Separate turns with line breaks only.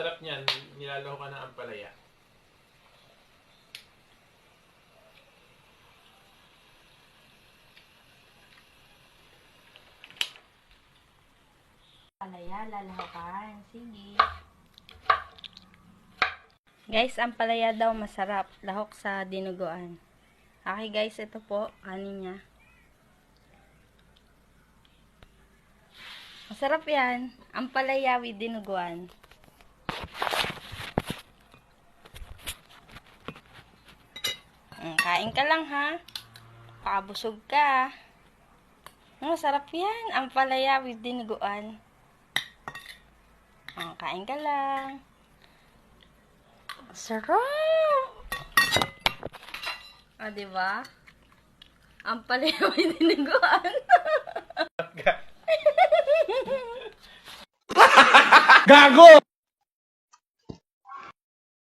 sarap niyan. Nilalaho ka ng ampalaya.
Palaya, lalahakan. Sige. Guys, ang palaya daw masarap. Lahok sa dinuguan. Okay guys, ito po. Kanin niya. Masarap yan. Ang palaya with dinuguan. Kain ka lang ha. Pakabusog ka. Masarap yan. Ang palaya with dinuguan. Kain ka lang. Sarap! Diba? Ang palaya with dinuguan.
Gago!